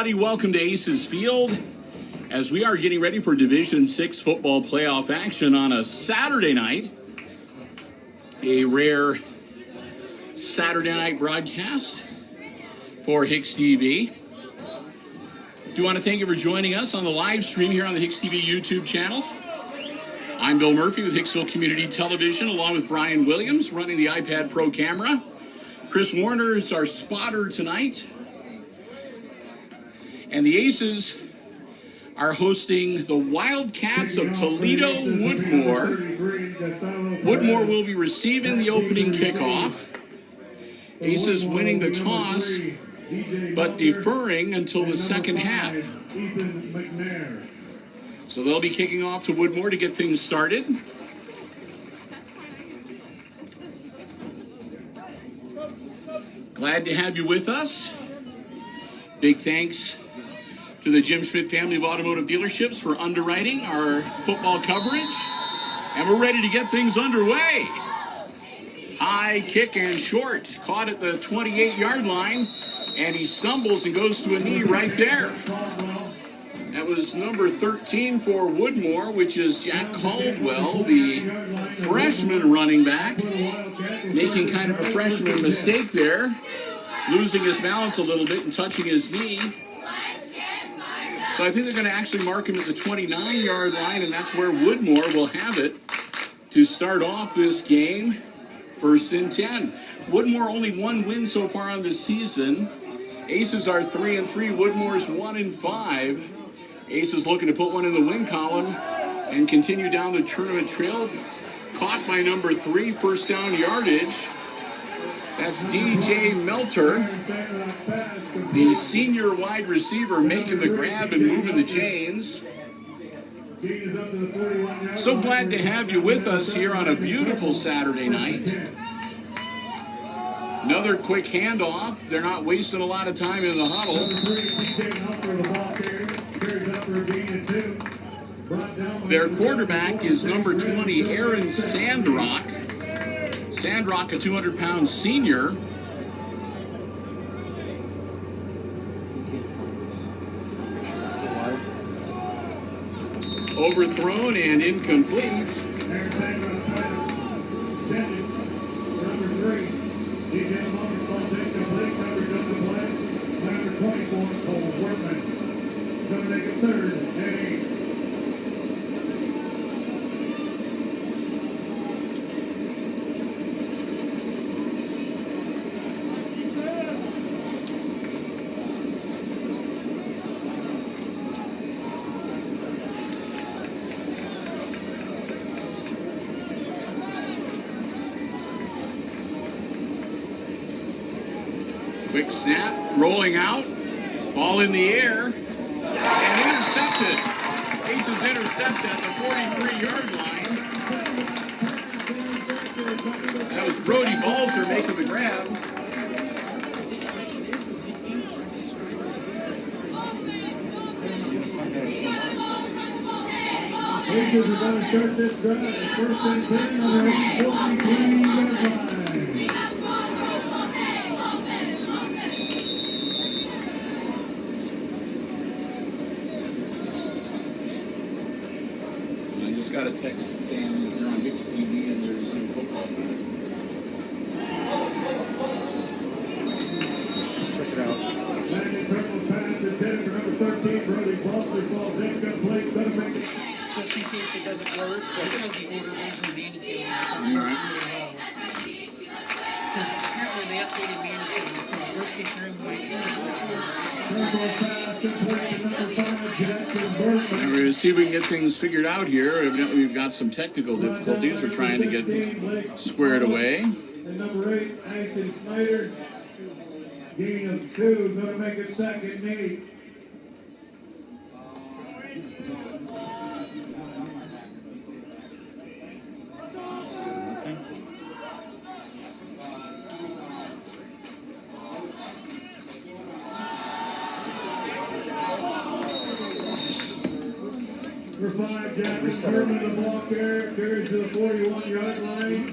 everybody. Welcome to Aces Field as we are getting ready for Division 6 football playoff action on a Saturday night. A rare Saturday night broadcast for HIX-TV. Do want to thank you for joining us on the live stream here on the HIX-TV YouTube channel. I'm Bill Murphy with Hicksville Community Television, along with Brian Williams running the iPad Pro camera. Chris Warner is our spotter tonight. And the Aces are hosting the Wildcats of Toledo Woodmore. Woodmore will be receiving the opening kickoff. Aces winning the toss, but deferring until the second half. So they'll be kicking off to Woodmore to get things started. Glad to have you with us. Big thanks to the Jim Schmidt family of automotive dealerships for underwriting our football coverage. And we're ready to get things underway. High kick and short, caught at the 28-yard line, and he stumbles and goes to a knee right there. That was number 13 for Woodmore, which is Jack Caldwell, the freshman running back, making kind of a freshman mistake there, losing his balance a little bit and touching his knee. So I think they're going to actually mark him at the 29-yard line, and that's where Woodmore will have it to start off this game. 1st and 10. Woodmore only one win so far on this season. Aces are 3-3. Woodmore's 1-5. Aces looking to put one in the win column and continue down the tournament trail. Caught by number 3, first down yardage. That's DJ Melter, the senior wide receiver, making the grab and moving the chains. So glad to have you with us here on a beautiful Saturday night. Another quick handoff. They're not wasting a lot of time in the huddle. Their quarterback is number 20, Aaron Sandrock. Sandrock, a 200-pound senior. Overthrown and incomplete. Quick snap, rolling out, ball in the air, and intercepted. Aces intercept at the 43-yard line. That was Brody Balzer making the grab. Aces are going to start this drive at 1st and 10 on their 43-yard line. Got a text saying that they're on HIX-TV and there's some football game. Check it out. Landing triple pass intended for number 13, Brody Balzer, falls incomplete, better make it. Just in case it doesn't work, this is the older version of Manicure. All right. Because apparently they updated Manicure, so the worst case scenario might be Triple pass complete to number 5, Jackson Burton. We're going to see if we can get things figured out here. Evidently, we've got some technical difficulties. We're trying to get squared away. And number 8, Ison Snyder. Gain of 2, going to make it 2nd and 8. Number 5, Jackson Burton, the ball carrier, carries to the 41-yard line.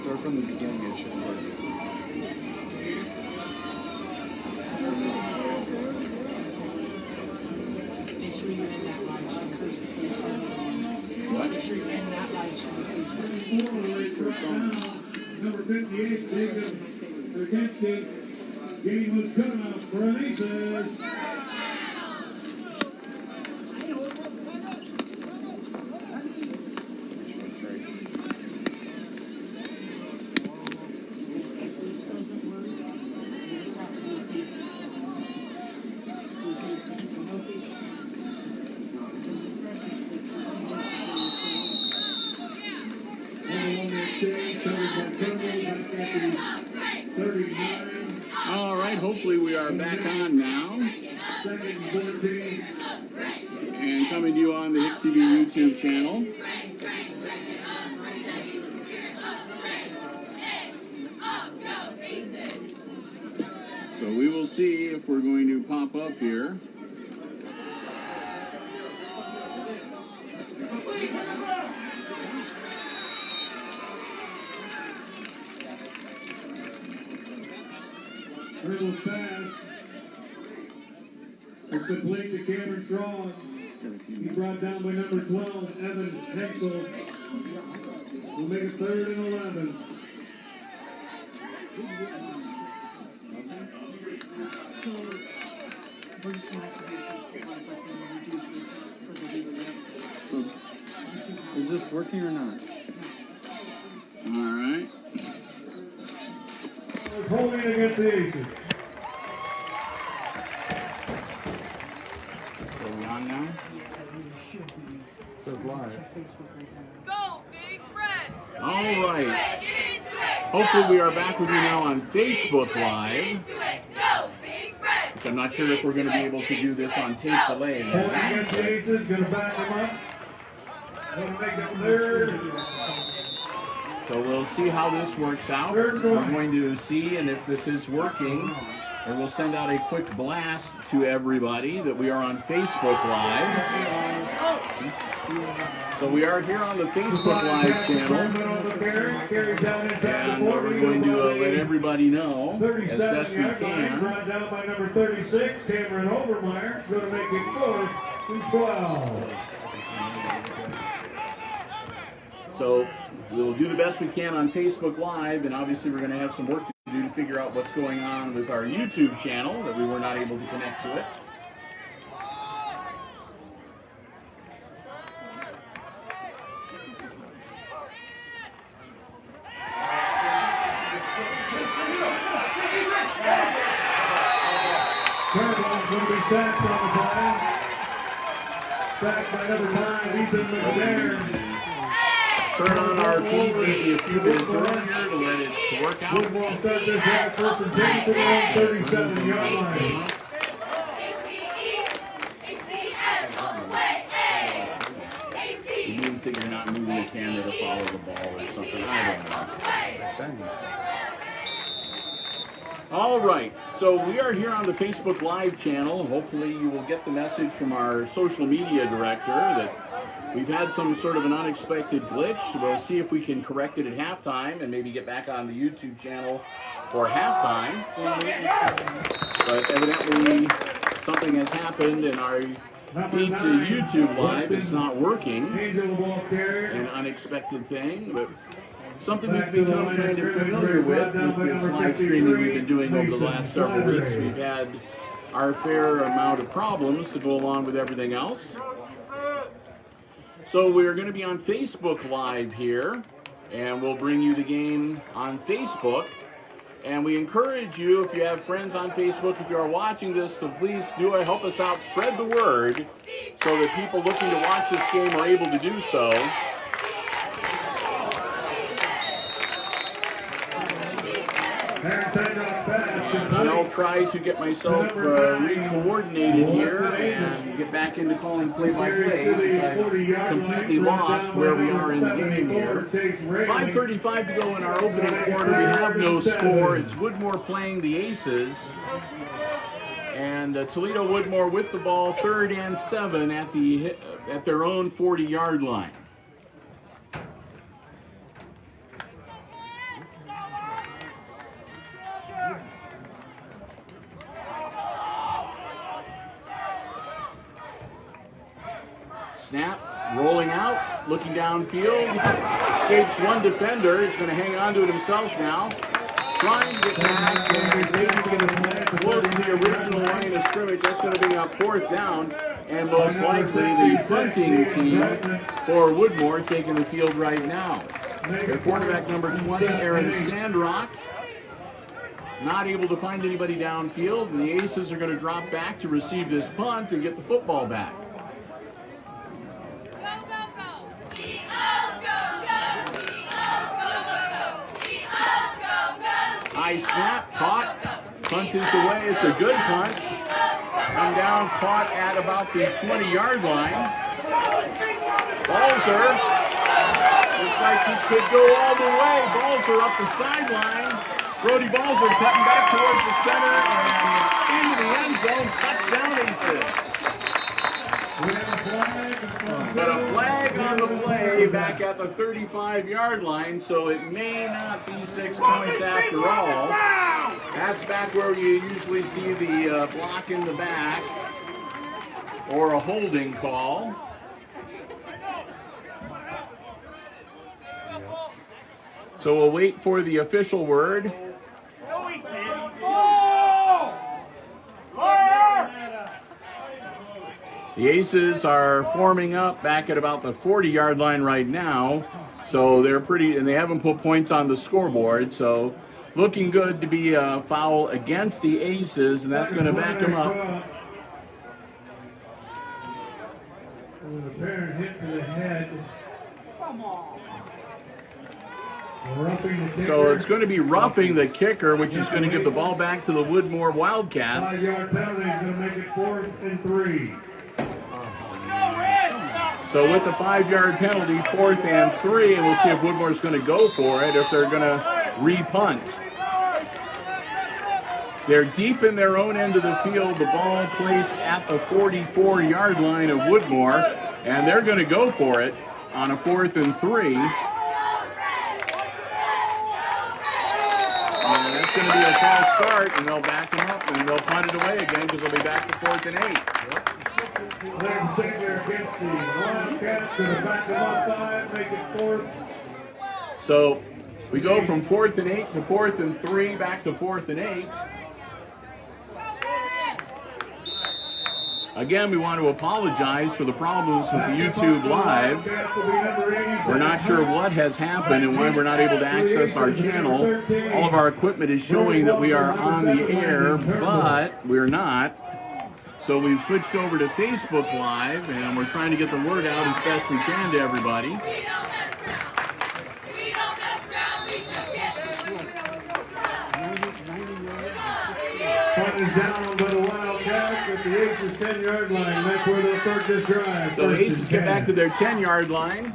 Start from the beginning, it should work. down. Number 58, Jacob Verginski. Game was good enough for an aces. All right, hopefully we are back on now. And coming to you on the HIX-TV YouTube channel. So we will see if we're going to pop up here. Dribbles pass. It's complete to Cameron Strong. He brought down by number 12, Evan Hensel. We'll make it 3rd and 11. So, we're just going to have to do Facebook Live like we do for the legal level. Is this working or not? All right. It's holding against the Aces. Are we on now? It says live. Go, Big Red! All right. Hopefully we are back with you now on Facebook Live. Go, Big Red! Which I'm not sure if we're going to be able to do this on tape delay. Holding against the Aces, going to back them up. Going to make it 3rd. So we'll see how this works out. We're going to see, and if this is working, and we'll send out a quick blast to everybody that we are on Facebook Live. So we are here on the Facebook Live channel, and we're going to let everybody know as best we can. Brought down by number 36, Cameron Overmeyer. Going to make it 4th and 12. So we'll do the best we can on Facebook Live, and obviously we're going to have some work to do to figure out what's going on with our YouTube channel that we were not able to connect to it. Fairbone's going to be sacked on the play. Sacked by number 9, Ethan McNair. Turn on our feed maybe a few minutes earlier to let it work out. Woodmore start this half, 1st and 10 to the own 37-yard line. It means that you're not moving the camera to follow the ball or something. I don't know. All right, so we are here on the Facebook Live channel. Hopefully you will get the message from our social media director that we've had some sort of an unexpected glitch. We'll see if we can correct it at halftime and maybe get back on the YouTube channel for halftime. But evidently something has happened and our feed to YouTube Live is not working. An unexpected thing, but something we've become kind of familiar with this live streaming we've been doing over the last several weeks. We've had our fair amount of problems to go along with everything else. So we're going to be on Facebook Live here, and we'll bring you the game on Facebook. And we encourage you, if you have friends on Facebook, if you are watching this, to please do help us out, spread the word, so that people looking to watch this game are able to do so. I'll try to get myself re-coordinated here and get back into calling play-by-play, since I've completely lost where we are in the game here. 5:35 to go in our opening quarter. We have no score. It's Woodmore playing the Aces. And Toledo Woodmore with the ball, 3rd and 7 at their own 40-yard line. Snap. Rolling out, looking downfield, escapes one defender. He's going to hang on to it himself now. Trying to get back and maybe get close to the original line of scrimmage. That's going to be a 4th down, and most likely the punting team for Woodmore taking the field right now. Their quarterback number 20, Aaron Sandrock, not able to find anybody downfield, and the Aces are going to drop back to receive this punt and get the football back. High snap, caught, punt is away. It's a good punt. Come down, caught at about the 20-yard line. Balzer looks like he could go all the way. Balzer up the sideline. Brody Balzer cutting back towards the center and into the end zone. Touchdown Aces. But a flag on the play back at the 35-yard line, so it may not be 6 points after all. That's back where you usually see the block in the back or a holding call. So we'll wait for the official word. The Aces are forming up back at about the 40-yard line right now. So they're pretty, and they haven't put points on the scoreboard. So looking good to be a foul against the Aces, and that's going to back them up. It was a parent hit to the head. So it's going to be roughing the kicker, which is going to give the ball back to the Woodmore Wildcats. 5-yard penalty is going to make it 4th and 3. So with the 5-yard penalty, 4th and 3, and we'll see if Woodmore's going to go for it, if they're going to re-punt. They're deep in their own end of the field, the ball placed at the 44-yard line of Woodmore, and they're going to go for it on a 4th and 3. And that's going to be a false start, and they'll back them up, and they'll punt it away again because they'll be back to 4th and 8. Against the Wildcats, going to back them up 5, make it 4th. So we go from 4th and 8 to 4th and 3, back to 4th and 8. Again, we want to apologize for the problems with the YouTube Live. We're not sure what has happened and why we're not able to access our channel. All of our equipment is showing that we are on the air, but we're not. So we've switched over to Facebook Live, and we're trying to get the word out as best we can to everybody. Punting down by the Wildcats at the Aces 10-yard line. That's where they'll start this drive. So the Aces get back to their 10-yard line.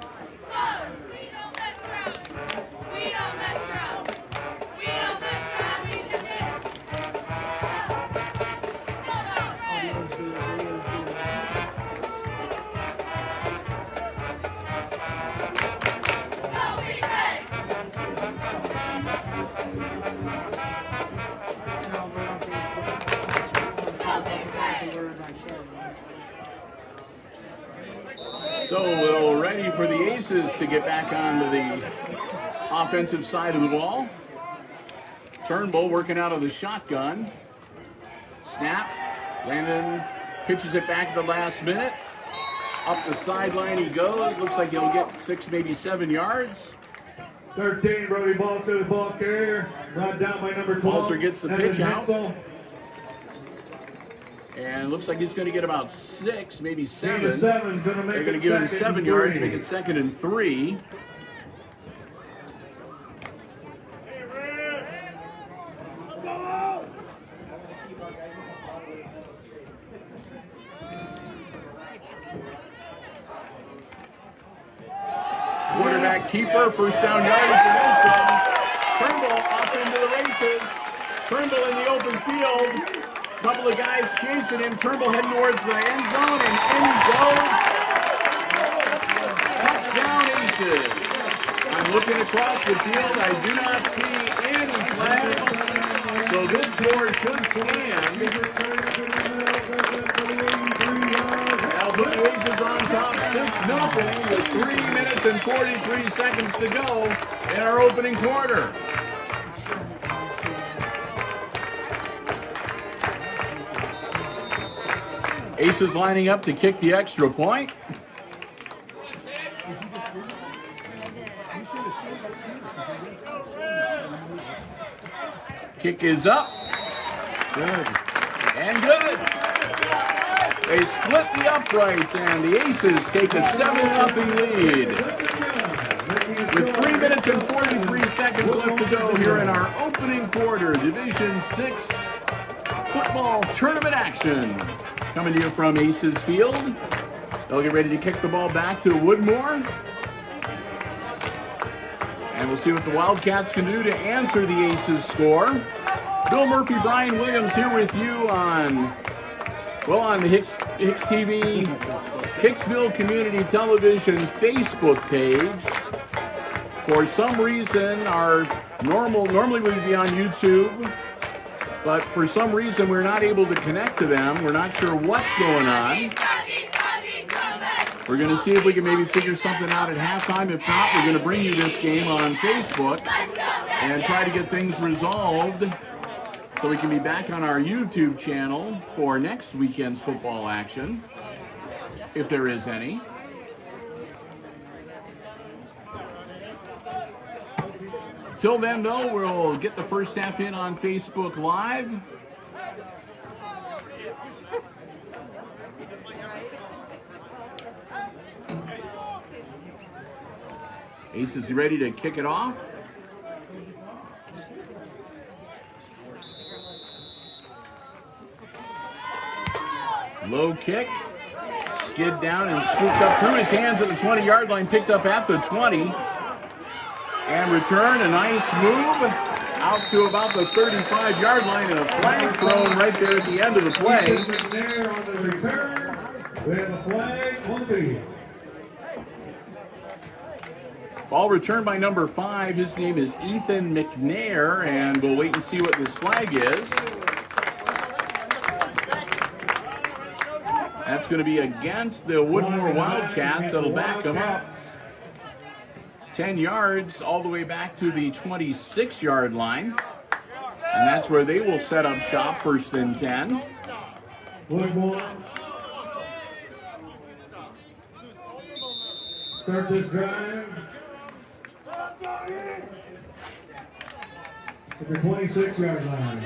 So we're ready for the Aces to get back onto the offensive side of the ball. Turnbull working out of the shotgun. Snap. Landon pitches it back at the last minute. Up the sideline he goes. Looks like he'll get 6, maybe 7 yards. 13, Brody Balzer, the ball carrier. Brought down by number 12. Balzer gets the pitch out. Hicksville. And looks like he's going to get about 6, maybe 7. They're going to give him 7 yards, make it 2nd and 3. Quarterback keeper, first down yardage and then some. Turnbull off into the races. Turnbull in the open field. Couple of guys chasing him. Turnbull heading towards the end zone, and in goes. Touchdown Aces. I'm looking across the field. I do not see any flags. So this score should stand. Now put the Aces on top 6-0 with 3 minutes and 43 seconds to go in our opening quarter. Aces lining up to kick the extra point. Kick is up. Good. And good. They split the uprights, and the Aces take a 7-0 lead. With 3 minutes and 43 seconds left to go here in our opening quarter, Division 6 football tournament action. Coming to you from Aces Field. They'll get ready to kick the ball back to Woodmore. And we'll see what the Wildcats can do to answer the Aces score. Bill Murphy, Brian Williams here with you on the HIX-TV, Hicksville Community Television Facebook page. For some reason, our normally we'd be on YouTube, but for some reason we're not able to connect to them. We're not sure what's going on. We're going to see if we can maybe figure something out at halftime. If not, we're going to bring you this game on Facebook and try to get things resolved so we can be back on our YouTube channel for next weekend's football action, if there is any. Till then, though, we'll get the first half in on Facebook Live. Aces ready to kick it off. Low kick, skid down and scooped up through his hands at the 20-yard line, picked up at the 20. And return, a nice move out to about the 35-yard line, and a flag thrown right there at the end of the play. McNair on the return. We have a flag on the field. Ball returned by number 5. His name is Ethan McNair, and we'll wait and see what this flag is. That's going to be against the Woodmore Wildcats. That'll back them up 10 yards all the way back to the 26-yard line. And that's where they will set up shop, first and 10. Woodmore. Start this drive at the 26-yard line.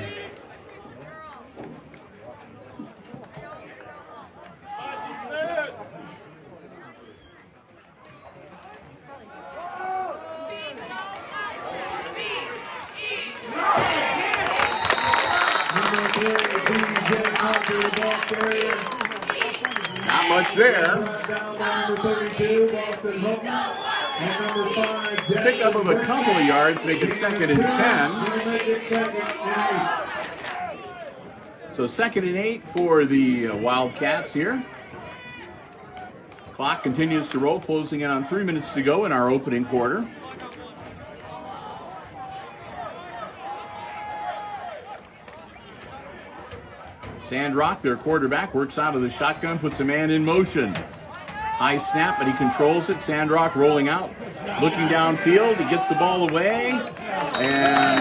Not much there. Pick up of a couple of yards, make it 2nd and 10. So 2nd and 8 for the Wildcats here. Clock continues to roll, closing in on 3 minutes to go in our opening quarter. Sandrock, their quarterback, works out of the shotgun, puts a man in motion. High snap, but he controls it. Sandrock rolling out, looking downfield. He gets the ball away, and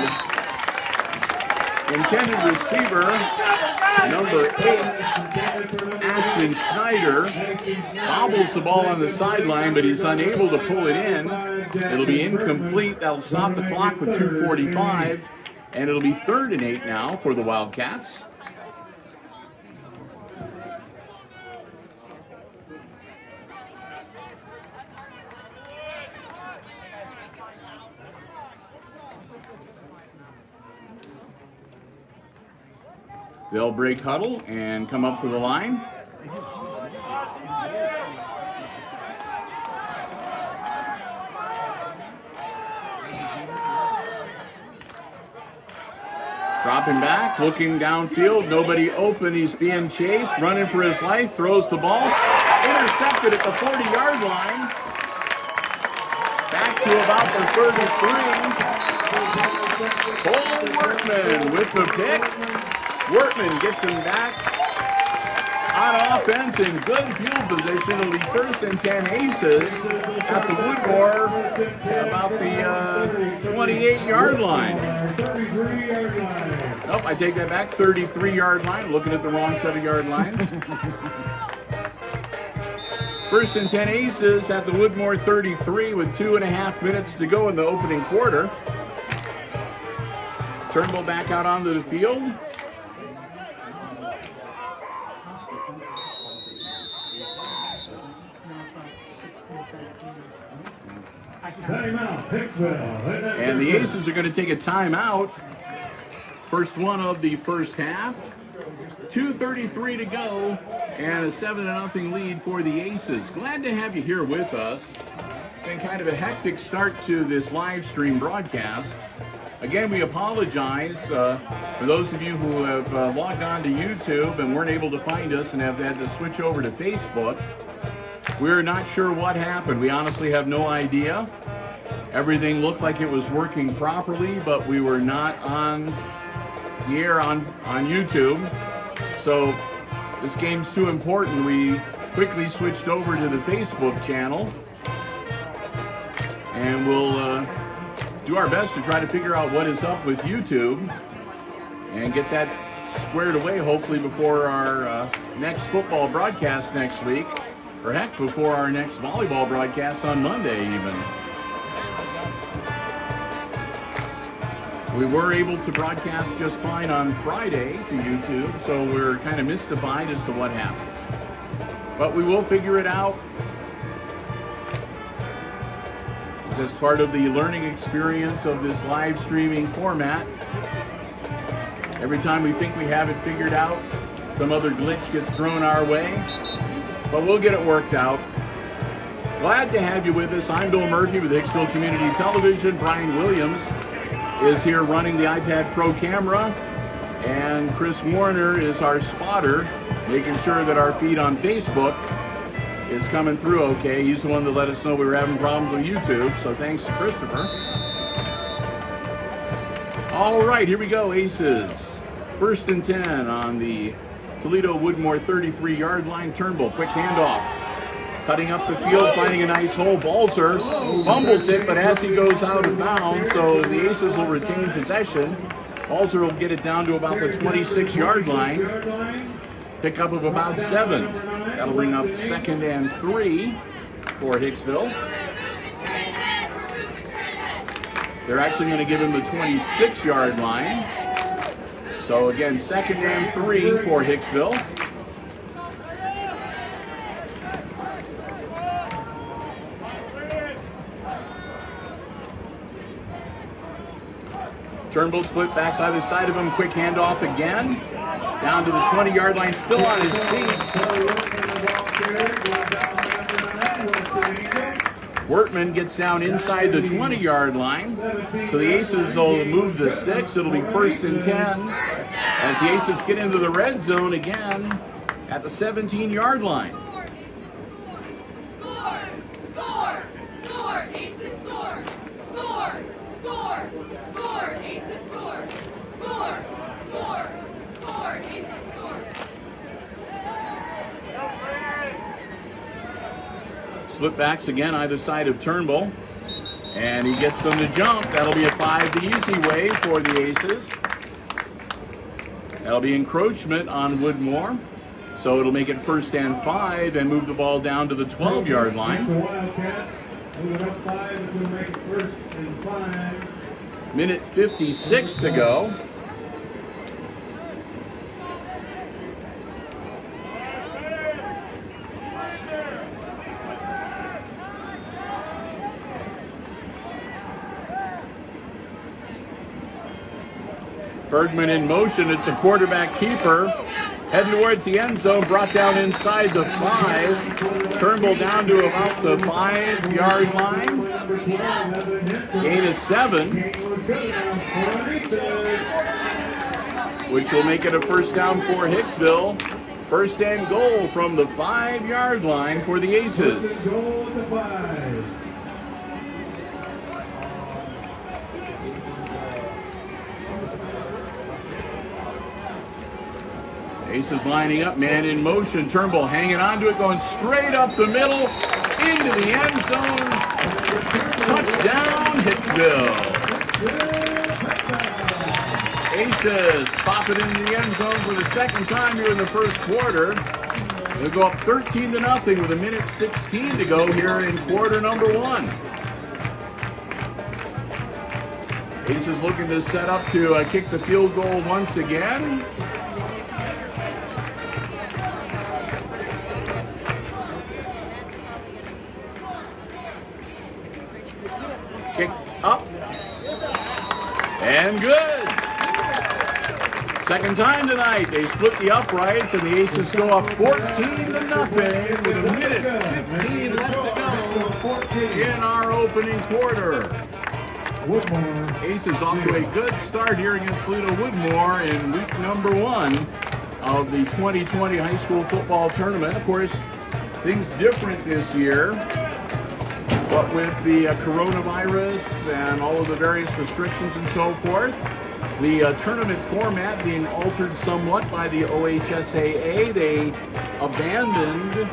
intended receiver, number 8, Ashton Schneider, bobbles the ball on the sideline, but he's unable to pull it in. It'll be incomplete. That'll stop the clock with 2:45, and it'll be 3rd and 8 now for the Wildcats. They'll break huddle and come up to the line. Dropping back, looking downfield, nobody open, he's being chased, running for his life, throws the ball, intercepted at the 40-yard line. Back to about the 33. Cole Workman with the pick. Workman gets him back On offense in good field position, it'll be 1st and 10 Aces at the Woodmore, about the 28-yard line. 33-yard line. Nope, I take that back, 33-yard line. Looking at the wrong set of yard lines. 1st and 10 Aces at the Woodmore 33 with 2.5 minutes to go in the opening quarter. Turnbull back out onto the field. Timeout, Hicksville. And the Aces are going to take a timeout. First one of the first half. 2:33 to go, and a 7-0 lead for the Aces. Glad to have you here with us. Been kind of a hectic start to this live stream broadcast. Again, we apologize for those of you who have logged on to YouTube and weren't able to find us and have had to switch over to Facebook. We're not sure what happened. We honestly have no idea. Everything looked like it was working properly, but we were not on the air on YouTube. So this game's too important. We quickly switched over to the Facebook channel, and we'll do our best to try to figure out what is up with YouTube and get that squared away, hopefully before our next football broadcast next week, or heck, before our next volleyball broadcast on Monday even. We were able to broadcast just fine on Friday to YouTube, so we're kind of mystified as to what happened. But we will figure it out. Just part of the learning experience of this live streaming format. Every time we think we have it figured out, some other glitch gets thrown our way. But we'll get it worked out. Glad to have you with us. I'm Bill Murphy with Hicksville Community Television. Brian Williams is here running the iPad Pro camera, and Chris Warner is our spotter, making sure that our feed on Facebook is coming through okay. He's the one that let us know we were having problems with YouTube, so thanks to Christopher. All right, here we go, Aces. 1st and 10 on the Toledo Woodmore 33-yard line. Turnbull, quick handoff. Cutting up the field, finding a nice hole. Balzer fumbles it, but as he goes out of bounds, so the Aces will retain possession. Balzer will get it down to about the 26-yard line. Pickup of about 7. That'll bring up 2nd and 3 for Hicksville. They're actually going to give him the 26-yard line. So again, 2nd and 3 for Hicksville. Turnbull split backs either side of him. Quick handoff again. Down to the 20-yard line, still on his feet. Wortman gets down inside the 20-yard line. So the Aces will move the sticks. It'll be 1st and 10 as the Aces get into the red zone again at the 17-yard line. Split backs again either side of Turnbull, and he gets them to jump. That'll be a 5 the easy way for the Aces. That'll be encroachment on Woodmore, so it'll make it 1st and 5 and move the ball down to the 12-yard line. Minute 56 to go. Bergman in motion. It's a quarterback keeper. Heading towards the end zone. Brought down inside the 5. Turnbull down to about the 5-yard line. Gain is 7. Which will make it a 1st down for Hicksville. 1st and goal from the 5-yard line for the Aces. Aces lining up, man in motion. Turnbull hanging on to it, going straight up the middle, into the end zone. Touchdown, Hicksville. Aces pop it into the end zone for the second time here in the first quarter. They'll go up 13-0 with 1:16 to go here in quarter number one. Aces looking to set up to kick the field goal once again. Kick up. And good. Second time tonight, they split the uprights and the Aces go up 14-0 with 1:15 left to go in our opening quarter. Woodmore. Aces off to a good start here against Toledo Woodmore in week number one of the 2020 high school football tournament. Of course, things different this year, but with the coronavirus and all of the various restrictions and so forth, the tournament format being altered somewhat by the OHSAA. They abandoned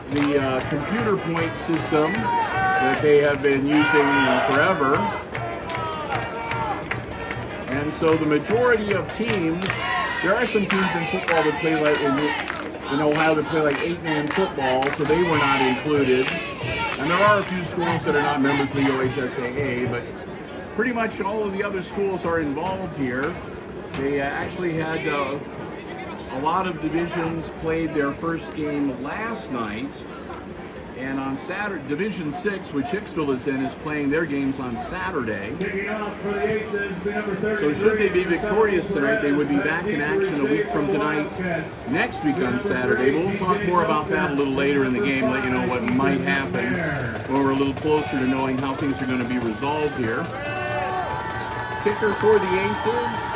the computer point system that they have been using forever. And so the majority of teams, there are some teams in football that play like, in Ohio that play like 8-man football, so they were not included. And there are a few schools that are not members of the OHSAA, but pretty much all of the other schools are involved here. They actually had a lot of divisions played their first game last night. And on Saturday, Division 6, which Hicksville is in, is playing their games on Saturday. So should they be victorious tonight, they would be back in action a week from tonight, next week on Saturday. But we'll talk more about that a little later in the game, let you know what might happen when we're a little closer to knowing how things are going to be resolved here. Kicker for the Aces.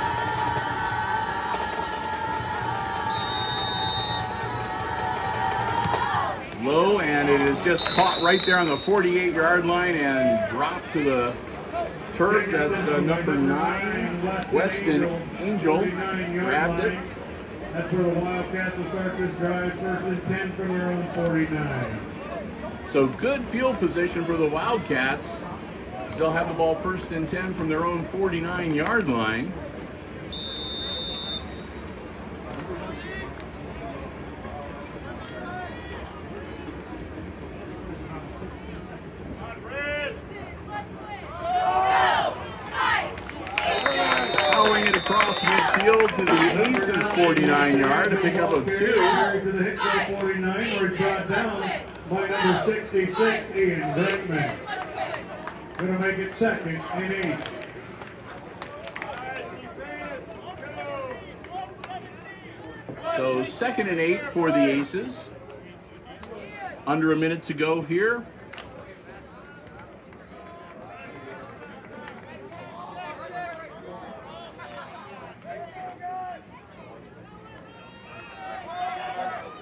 Low, and it is just caught right there on the 48-yard line and dropped to the turf. That's number 9, Weston Angel, grabbed it. That's where the Wildcats will start this drive, 1st and 10 from their own 49. So good field position for the Wildcats. They'll have the ball 1st and 10 from their own 49-yard line. Across midfield to the Aces 49-yard, a pickup of 2. Carries to the Hicksville 49, where he's brought down by number 66, Ian Brakeman. Going to make it 2nd and 8. So 2nd and 8 for the Aces. Under a minute to go here.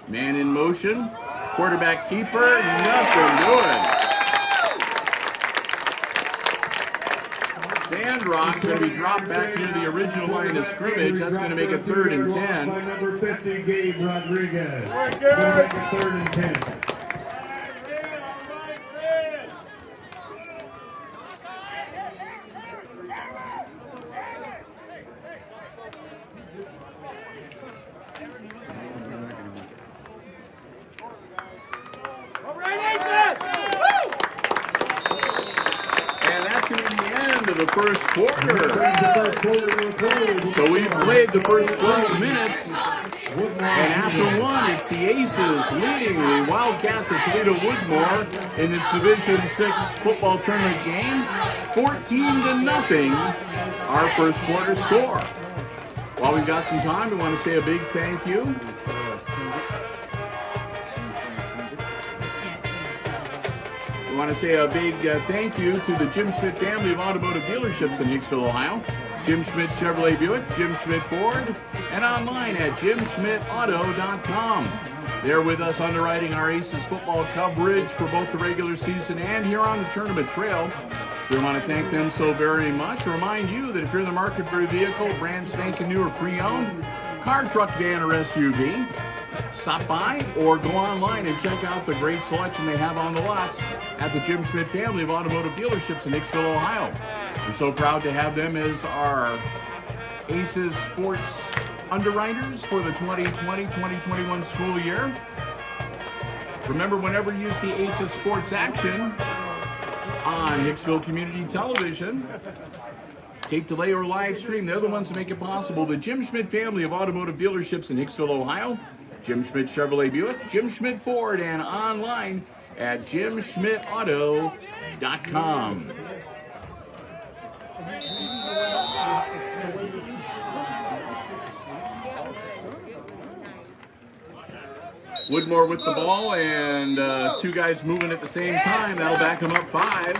Man in motion, quarterback keeper, nothing doing. Sandrock going to be dropped back into the original line of scrimmage. That's going to make it 3rd and 10. By number 50, Gabe Rodriguez. Going to make it 3rd and 10. First quarter. So we've played the first 12 minutes, and after one, it's the Aces leading the Wildcats of Toledo Woodmore in this Division 6 football tournament game, 14-0, our first quarter score. While we've got some time, we want to say a big thank you. I want to say a big thank you to the Jim Schmidt family of automotive dealerships in Hicksville, Ohio. Jim Schmidt Chevrolet Buick, Jim Schmidt Ford, and online at jimschmidtauto.com. They're with us underwriting our Aces football coverage for both the regular season and here on the tournament trail. So we want to thank them so very much. Remind you that if you're in the market for a vehicle, brand spanking new or pre-owned, car, truck, van, or SUV, stop by or go online and check out the great selection they have on the lots at the Jim Schmidt family of automotive dealerships in Hicksville, Ohio. We're so proud to have them as our Aces Sports underwriters for the 2020-2021 school year. Remember, whenever you see Aces Sports action on Hicksville Community Television, tape delay or live stream, they're the ones that make it possible. The Jim Schmidt family of automotive dealerships in Hicksville, Ohio. Jim Schmidt Chevrolet Buick, Jim Schmidt Ford, and online at jimschmidtauto.com. Woodmore with the ball, and two guys moving at the same time. That'll back him up 5.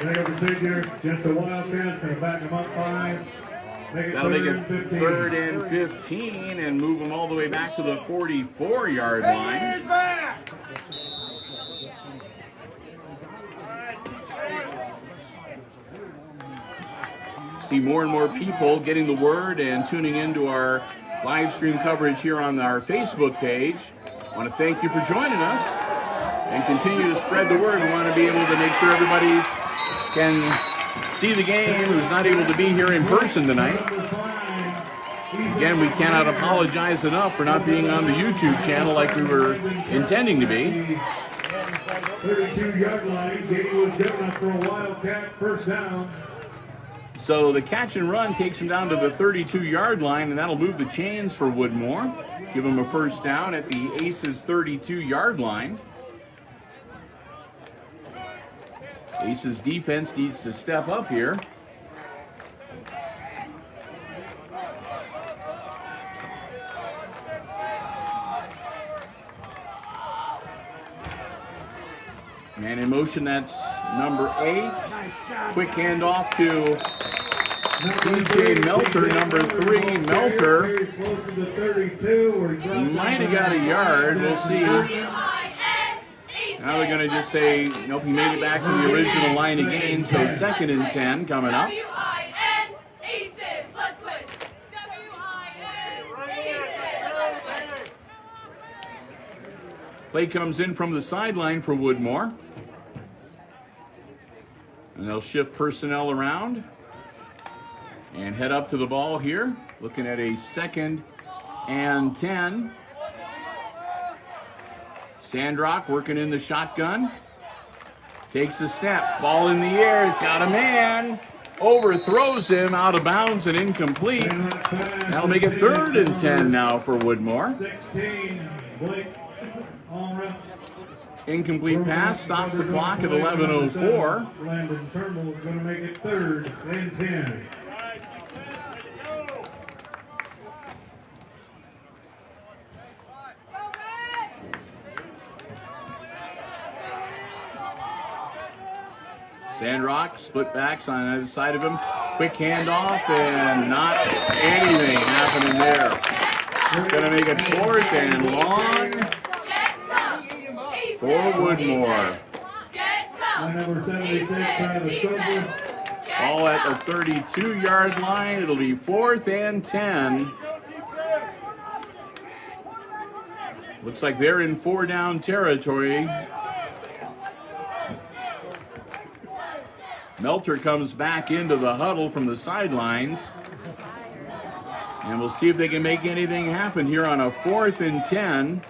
They overtaker, just the Wildcats, going to back them up 5. That'll make it 3rd and 15 and move them all the way back to the 44-yard line. See more and more people getting the word and tuning into our live stream coverage here on our Facebook page. I want to thank you for joining us and continue to spread the word. We want to be able to make sure everybody can see the game who's not able to be here in person tonight. Again, we cannot apologize enough for not being on the YouTube channel like we were intending to be. 32-yard line, Gate was good enough for a Wildcat first down. So the catch and run takes him down to the 32-yard line, and that'll move the chains for Woodmore. Give him a first down at the Aces 32-yard line. Aces defense needs to step up here. Man in motion, that's number 8. Quick handoff to DJ Melter, number 3. Melter might have got a yard. We'll see. Now they're going to just say, nope, he made it back to the original line again. So 2nd and 10 coming up. Play comes in from the sideline for Woodmore. And they'll shift personnel around and head up to the ball here. Looking at a 2nd and 10. Sandrock working in the shotgun. Takes a step. Ball in the air. Got a man. Overthrows him out of bounds and incomplete. That'll make it 3rd and 10 now for Woodmore. 16, Blake. Incomplete pass. Stops the clock at 11:04. Landon Turnbull is going to make it 3rd and 10. Sandrock, split backs on the other side of him. Quick handoff, and not anything happening there. Going to make it 4th and long for Woodmore. Number 76, Tyler Stover. Ball at the 32-yard line. It'll be 4th and 10. Looks like they're in 4-down territory. Melter comes back into the huddle from the sidelines. And we'll see if they can make anything happen here on a 4th and 10.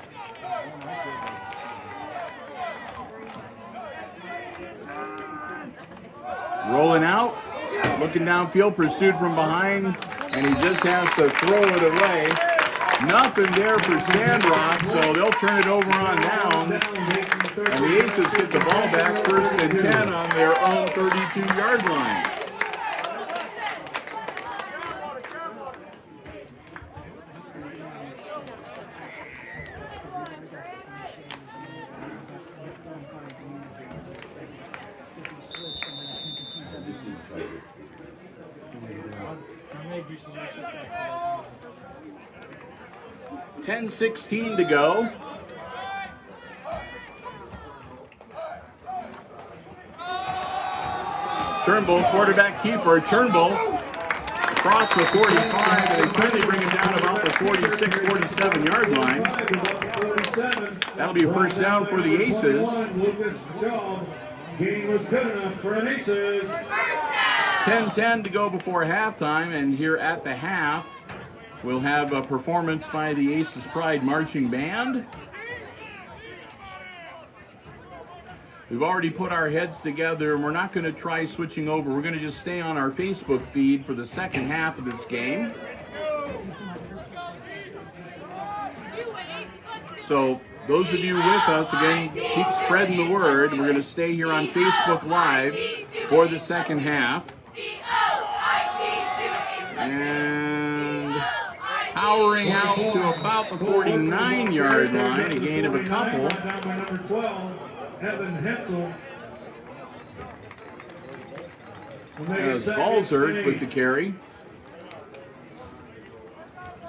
Rolling out, looking downfield, pursued from behind, and he just has to throw it away. Nothing there for Sandrock, so they'll turn it over on downs. And the Aces get the ball back 1st and 10 on their own 32-yard line. .16 to go. Turnbull, quarterback keeper. Turnbull across the 45, and they currently bring him down about the 46, 47 yard line. That'll be a first down for the Aces. Lucas Shaw. Gain was good enough for an Aces. 10-10 to go before halftime, and here at the half, we'll have a performance by the Aces Pride Marching Band. We've already put our heads together, and we're not going to try switching over. We're going to just stay on our Facebook feed for the second half of this game. So those of you with us, again, keep spreading the word. We're going to stay here on Facebook Live for the second half. And powering out to about the 49-yard line, a gain of a couple. Down by number 12, Evan Hetzel. As Balzert with the carry.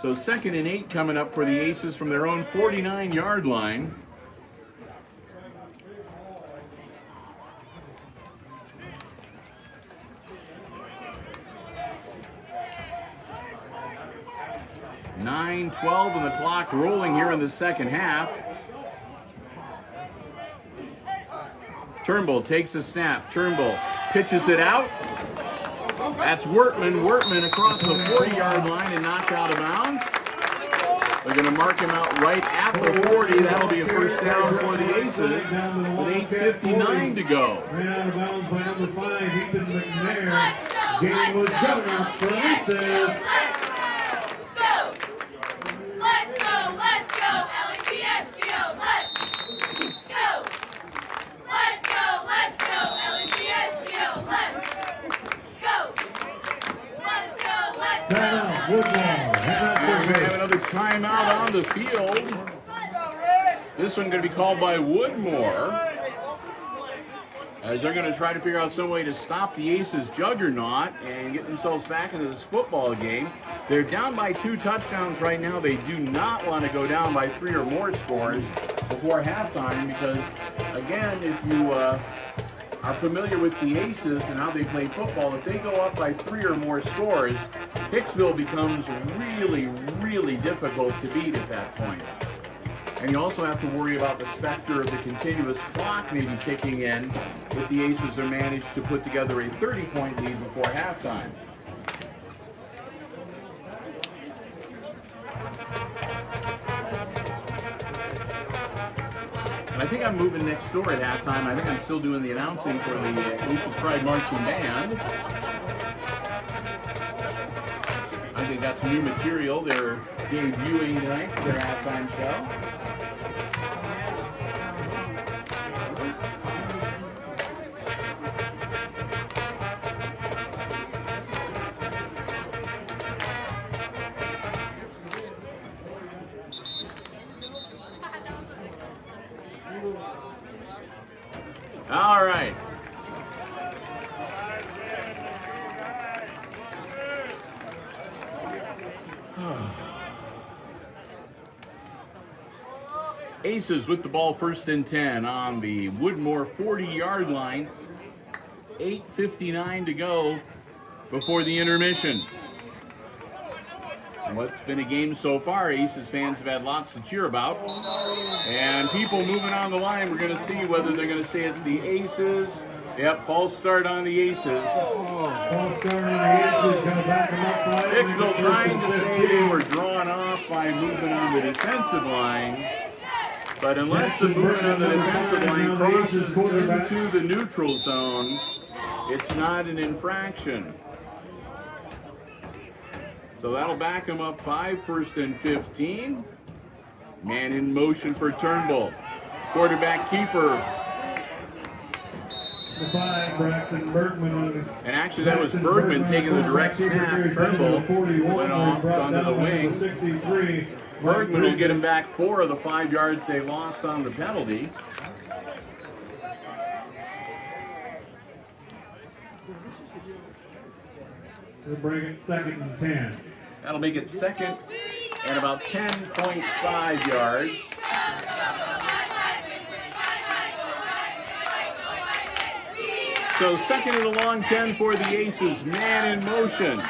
So 2nd and 8 coming up for the Aces from their own 49-yard line. .9:12 and the clock rolling here in the second half. Turnbull takes a snap. Turnbull pitches it out. That's Wortman. Wortman across the 40-yard line and knocked out of bounds. They're going to mark him out right at the 40. That'll be a first down for the Aces with 8:59 to go. Ran out of bounds by number 5, Ethan McNair. Gain was good enough for Aces. We have another timeout on the field. This one going to be called by Woodmore, as they're going to try to figure out some way to stop the Aces juggernaut and get themselves back into this football game. They're down by 2 touchdowns right now. They do not want to go down by 3 or more scores before halftime because, again, if you are familiar with the Aces and how they play football, if they go up by 3 or more scores, Hicksville becomes really, really difficult to beat at that point. And you also have to worry about the specter of the continuous clock maybe kicking in if the Aces are managed to put together a 30-point lead before halftime. I think I'm moving next door at halftime. I think I'm still doing the announcing for the Aces Pride Marching Band. I think that's new material they're debuting tonight for their halftime show. All right. Aces with the ball, 1st and 10 on the Woodmore 40-yard line. 8:59 to go before the intermission. And what's been a game so far, Aces fans have had lots to cheer about. And people moving on the line, we're going to see whether they're going to say it's the Aces. Yep, false start on the Aces. False start on the Aces, going to back them up. Hicksville trying to say they were drawn off by movement on the defensive line. But unless the movement on the defensive line crosses into the neutral zone, it's not an infraction. So that'll back him up 5, 1st and 15. Man in motion for Turnbull. Quarterback keeper. The 5, Braxton Bergman. And actually that was Bergman taking the direct snap. Turnbull went off onto the wing. 63. Bergman will get him back 4 of the 5 yards they lost on the penalty. They'll bring it 2nd and 10. That'll make it 2nd and about 10.5 yards. So 2nd and a long 10 for the Aces. Man in motion.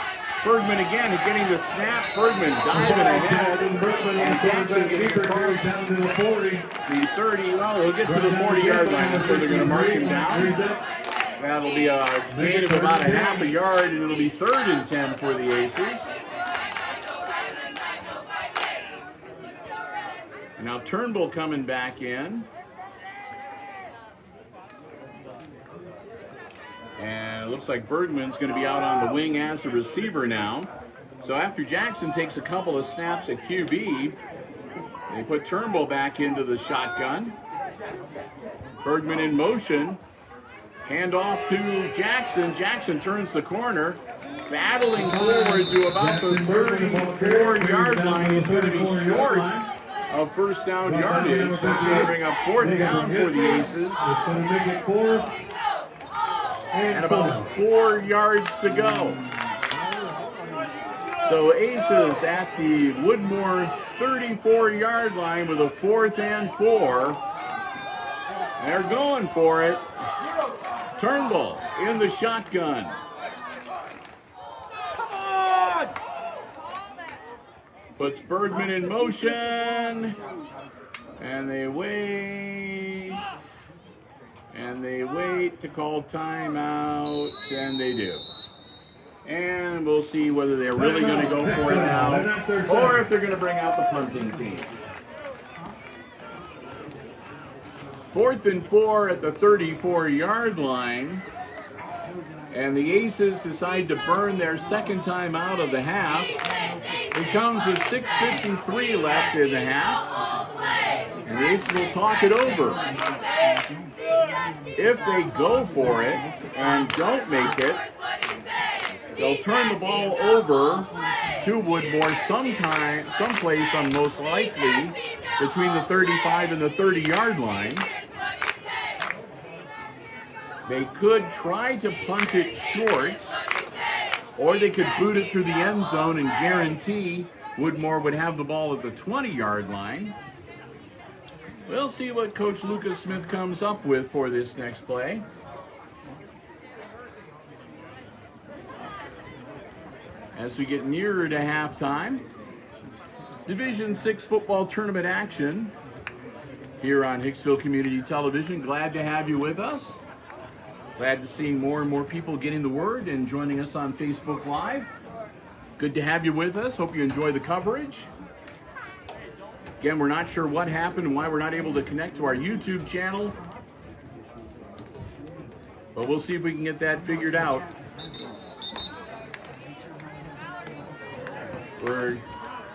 Bergman again getting the snap. Bergman diving ahead. And Jackson getting across down to the 40. the 30. Well, he'll get to the 40-yard line. That's where they're going to mark him down. That'll be a gain of about a half a yard, and it'll be 3rd and 10 for the Aces. Now Turnbull coming back in. And it looks like Bergman's going to be out on the wing as a receiver now. So after Jackson takes a couple of snaps at QB, they put Turnbull back into the shotgun. Bergman in motion. Hand off to Jackson. Jackson turns the corner. Battling forward to about the 34-yard line. He's going to be short of first down yardage. That's going to bring up 4th down for the Aces. It's going to make it 4. And about 4 yards to go. So Aces at the Woodmore 34-yard line with a 4th and 4. They're going for it. Turnbull in the shotgun. Come on! Puts Bergman in motion. And they wait. And they wait to call timeout, and they do. And we'll see whether they're really going to go for it now, or if they're going to bring out the punting team. 4th and 4 at the 34-yard line. And the Aces decide to burn their second time out of the half. It comes with 6:53 left in the half. And the Aces will talk it over. If they go for it and don't make it, they'll turn the ball over to Woodmore someplace most likely between the 35 and the 30-yard line. They could try to punt it short, or they could boot it through the end zone and guarantee Woodmore would have the ball at the 20-yard line. We'll see what Coach Lucas Smith comes up with for this next play. As we get nearer to halftime, Division VI football tournament action here on Hicksville Community Television. Glad to have you with us. Glad to see more and more people getting the word and joining us on Facebook Live. Good to have you with us. Hope you enjoy the coverage. Again, we're not sure what happened and why we're not able to connect to our YouTube channel, but we'll see if we can get that figured out. We're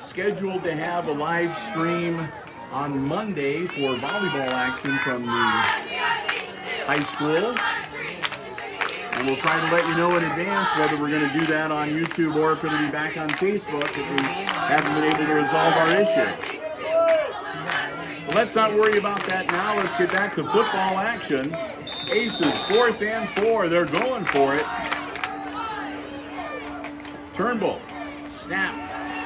scheduled to have a live stream on Monday for volleyball action from the high school. And we'll try to let you know in advance whether we're going to do that on YouTube or if it'll be back on Facebook if we haven't been able to resolve our issue. But let's not worry about that now. Let's get back to football action. Aces, 4th and 4. They're going for it. Turnbull, snap,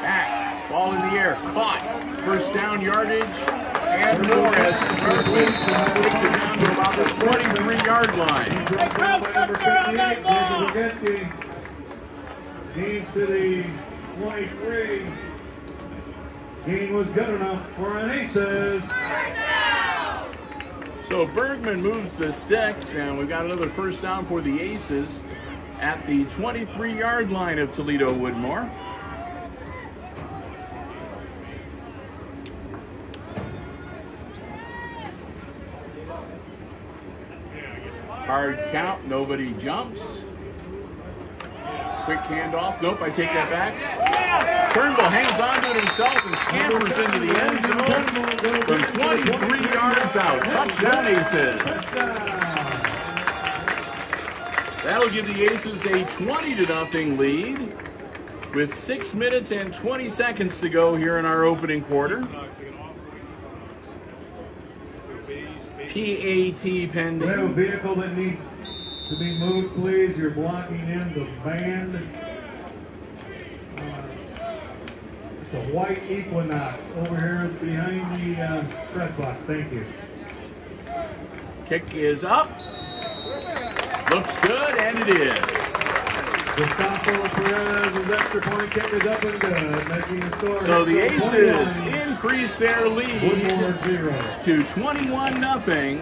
back, ball in the air, caught. First down yardage, and more as Turnbull takes it down to about the 23-yard line. Gains to the 23. Gain was good enough for an Aces. So Bergman moves the sticks, and we've got another first down for the Aces at the 23-yard line of Toledo Woodmore. Hard count, nobody jumps. Quick handoff. Nope, I take that back. Turnbull hangs on to it himself and scampers into the end zone from 23 yards out. Touchdown, Aces. That'll give the Aces a 20-0 lead with 6 minutes and 20 seconds to go here in our opening quarter. PAT pending. We have a vehicle that needs to be moved, please. You're blocking in the band. It's a white Equinox over here behind the press box. Thank you. Kick is up. Looks good, and it is. Gustavo Perez's extra point kick is up and good, making the score. So the Hicksville Aces 21, increase their lead Woodmore 0. to 21-0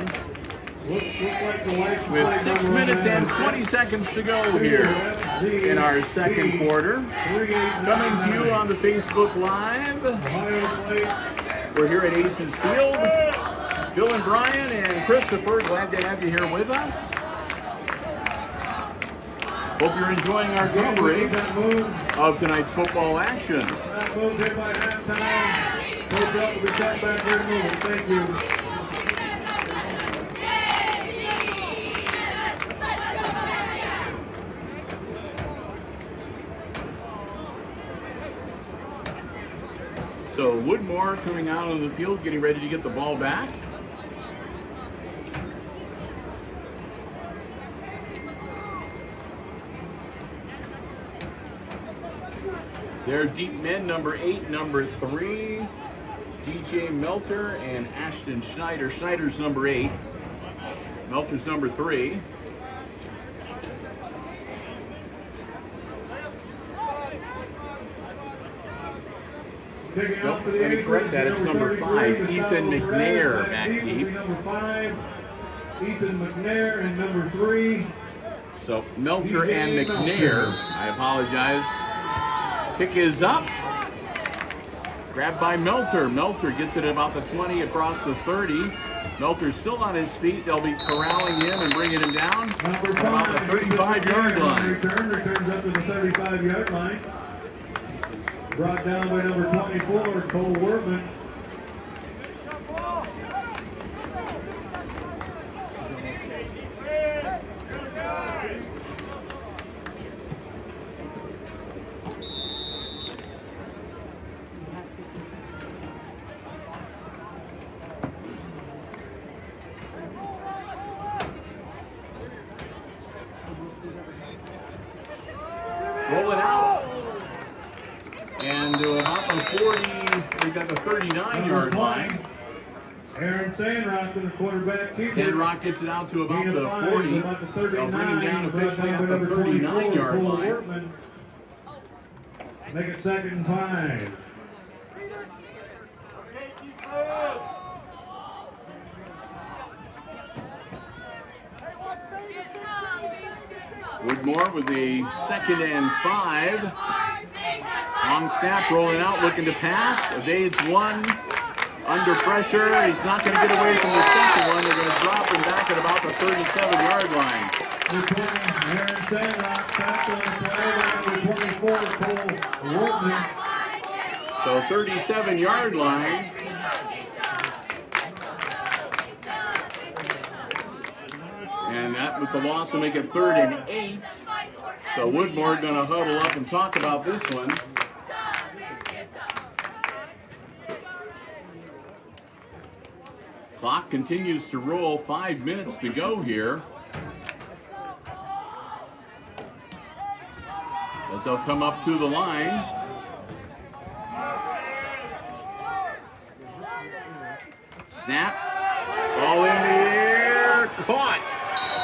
Looks like the Whites with play 6 number minutes and 11. 20 seconds to go here in our second quarter. Coming to you on the Facebook Live. Ohio plate. We're here at Aces Field. Bill and Brian and Christopher, glad to have you here with us. Hope you're enjoying our coverage of tonight's football action. That move hit by halftime. Coach up with the cut back here in move. Thank you. So Woodmore coming out on the field, getting ready to get the ball back. Their deep men, number 8, number 3, DJ Melter and Ashton Schneider. Schneider's number 8, Melter's number 3. Nope, let me correct that. It's number 5, Ethan McNair back deep. Number 5, Ethan McNair, and number 3. So Melter and McNair, I apologize. Kick is up. Grabbed by Melter. Melter gets it about the 20 across the 30. Melter's still on his feet. They'll be corralling him and bringing him down Number about the 35-yard line. Returns up to the 35-yard line. Brought down by number 24, Cole Workman. Roll it out. And about the 40, we got the 39-yard line. Aaron Sandrock in the quarterback. Sandrock gets it out to about Gain of the 5, 40. about the They'll bring him down 39, officially brought at down the by number 24, 39-yard Cole line. Workman. Make it 2nd and 5. Get some, get some. Woodmore with a 2nd and 5. Hard, make that Long snap, rolling out, looking to pass. Evades one. Under pressure. He's not going to get away from the second one. They're going to drop him back at about the 37-yard line. Aaron Sandrock tapped on the play by number 24, Cole Workman. So 37-yard line. And that with the loss will make it 3rd and 8. So Woodmore going to huddle up and talk about this one. Clock continues to roll. 5 minutes to go here. As they'll come up to the line. Snap. Ball in the air. Caught.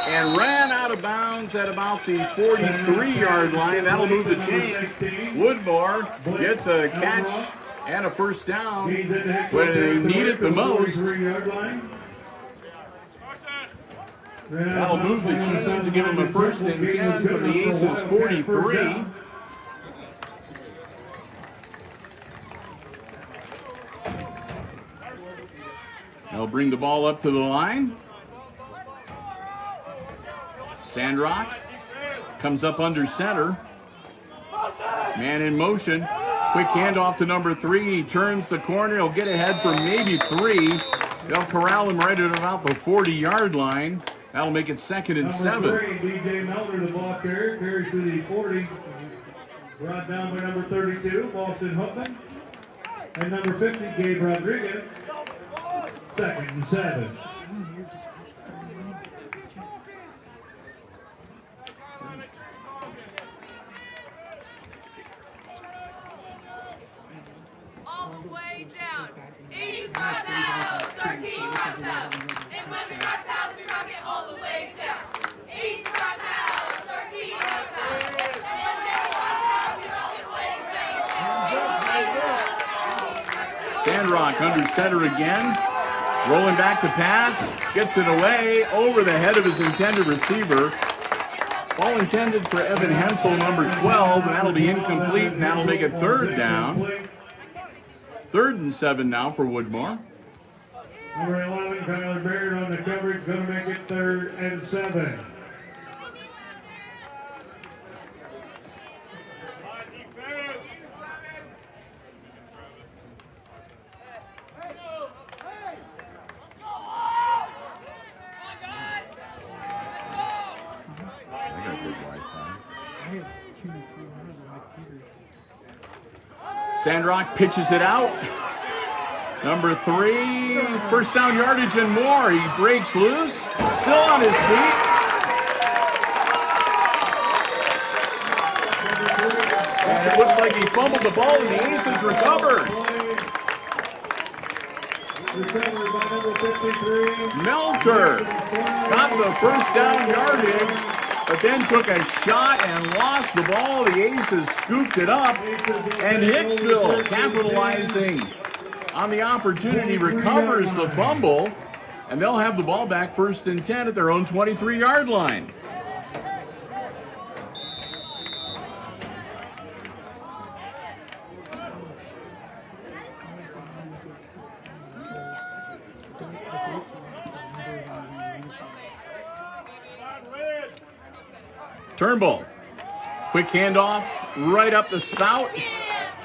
And ran out of bounds at about the 43-yard line. That'll move the chains. Woodmore gets a catch and a first down when they need it the most. That'll move the chains and give them a 1st and 10 from the Aces 43. They'll bring the ball up to the line. Sandrock comes up under center. Man in motion. Quick handoff to number 3. He turns the corner. He'll get ahead for maybe 3. They'll corral him right at about the 40-yard line. That'll make it 2nd and 7. Number 3, DJ Melter, the ball carrier, carries to the 40. Brought down by number 32, Boston Hookman. And number 50, Gabe Rodriguez. 2nd and 7. all the way down. East rock house, 13 rocks house. And when we rock house, we rock it all the way down. East rock house, 13 rocks house. And when Sandrock under center again. Rolling back to pass. Gets it away over the head of his intended receiver. Ball intended for Evan Hensel, number 12, and that'll be incomplete, and that'll make it third down. 3rd and 7 now for Woodmore. Number 11, Tyler Baird on the coverage, going to make it 3rd and 7. Sandrock pitches it out. Number 3, first down yardage and more. He breaks loose, still on his feet. And it looks like he fumbled the ball and the Aces recovered. Recovered by number 53. Melter got the first down yardage, but then took a shot and lost the ball. The Aces scooped it up, and Hicksville, capitalizing on the opportunity, recovers the fumble, and they'll have the ball back 1st and 10 at their own 23-yard line. Turnbull, quick handoff right up the spout,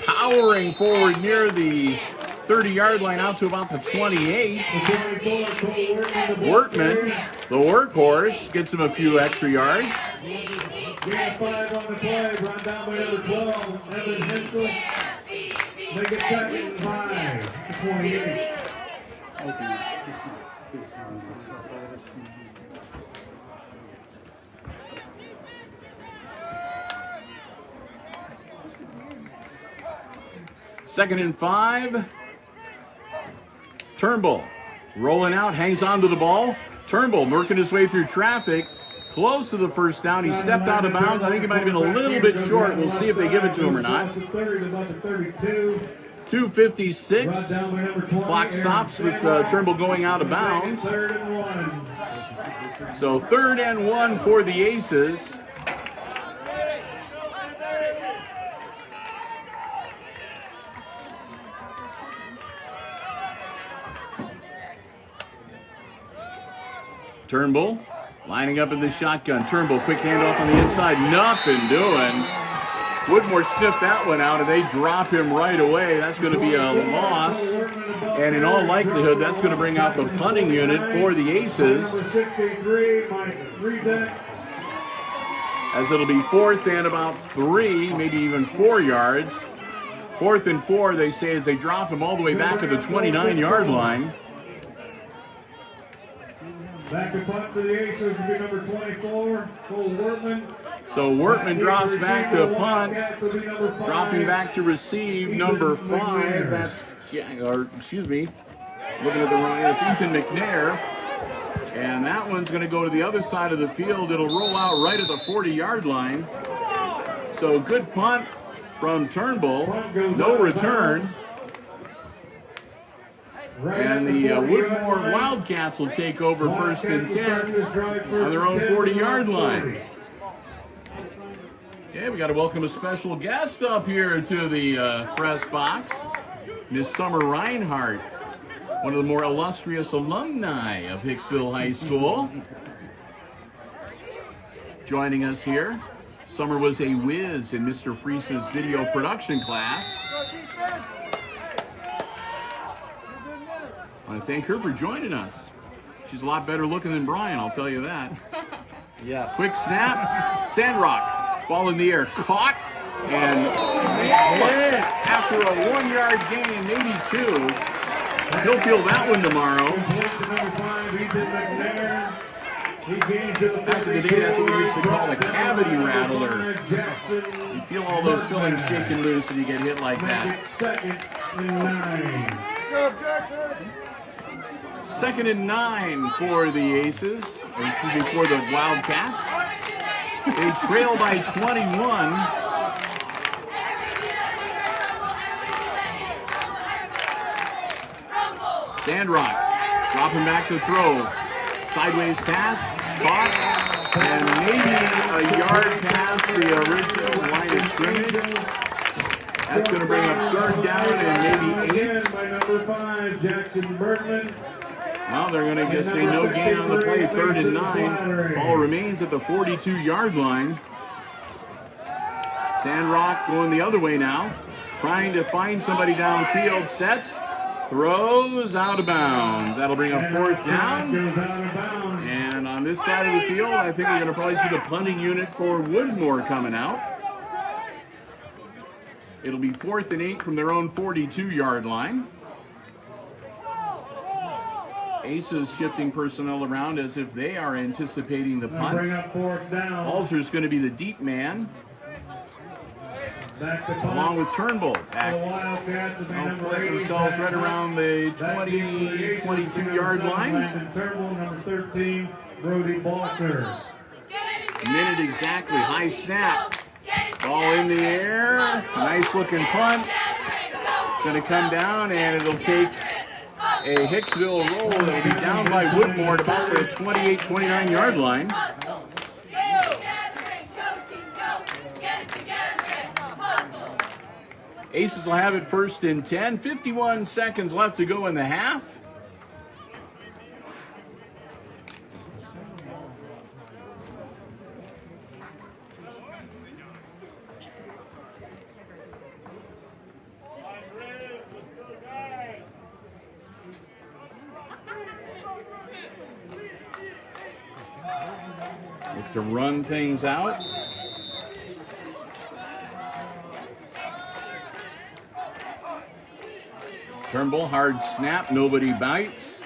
powering forward near the 30-yard line out to about the 28. Wortman, the workhorse, gets him a few extra yards. Gain 5 on the play, run down by number 12, Evan Hensel. Make it 2nd and 5, 28. Second and 5. Turnbull rolling out, hangs on to the ball. Turnbull working his way through traffic, close to the first down. He stepped out of bounds. I think he might have been a little bit short. We'll see if they give it to him or not. 2:56. Clock stops with Turnbull going out of bounds. So 3rd and 1 for the Aces. Turnbull lining up in the shotgun. Turnbull, quick handoff on the inside. Nothing doing. Woodmore sniffed that one out, and they drop him right away. That's going to be a loss. And in all likelihood, that's going to bring out the punting unit for the Aces, as it'll be 4th and about 3, maybe even 4 yards. 4th and 4, they say, as they drop him all the way back to the 29-yard line. Back to punt for the Aces will be number 24, Cole Wortman. So Wortman drops back to punt, dropping back to receive number 5. That's, or excuse me, looking at the wrong, it's Ethan McNair. And that one's going to go to the other side of the field. It'll roll out right at the 40-yard line. So good punt from Turnbull, no return. And the Woodmore Wildcats will take over 1st and 10 on their own 40-yard line. Yeah, we got to welcome a special guest up here to the press box, Miss Summer Reinhardt, one of the more illustrious alumni of Hicksville High School. Joining us here, Summer was a whiz in Mr. Freese's video production class. I want to thank her for joining us. She's a lot better looking than Brian, I'll tell you that. Yeah. Quick snap, Sandrock, ball in the air, caught, and after a 1-yard gain, maybe 2, he'll feel that one tomorrow. Back in the day, that's what we used to call a cavity rattler. You feel all those fillings shaking loose and you get hit like that. 2nd and 9 for the Aces, or excuse me, for the Wildcats. They trail by 21. Sandrock dropping back to throw. Sideways pass, caught, and maybe a yard past the original line of scrimmage. That's going to bring up third down and maybe 8. By number 5, Jackson Bergman. Now they're going to just say no gain on the play, 3rd and 9. Ball remains at the 42-yard line. Sandrock going the other way now, trying to find somebody downfield, sets, throws out of bounds. That'll bring up 4th down. And on this side of the field, I think we're going to probably see the punting unit for Woodmore coming out. It'll be 4th and 8 from their own 42-yard line. Aces shifting personnel around as if they are anticipating the punt. Bring up 4th down. Alter's going to be the deep man, Back to punt. along with Turnbull. The Back. Wildcats will be They'll number put 8. themselves right around the 20, 22-yard line. Landon Turnbull, number 13, Brody Balser. Minute exactly. High snap. Ball in the air. Nice looking punt. It's going to come down and it'll take a Hicksville roll. It'll be down by Woodmore at about the 28, 29-yard line. Aces will have it 1st and 10. 51 seconds left to go in the half. Look to run things out. Turnbull, hard snap, nobody bites.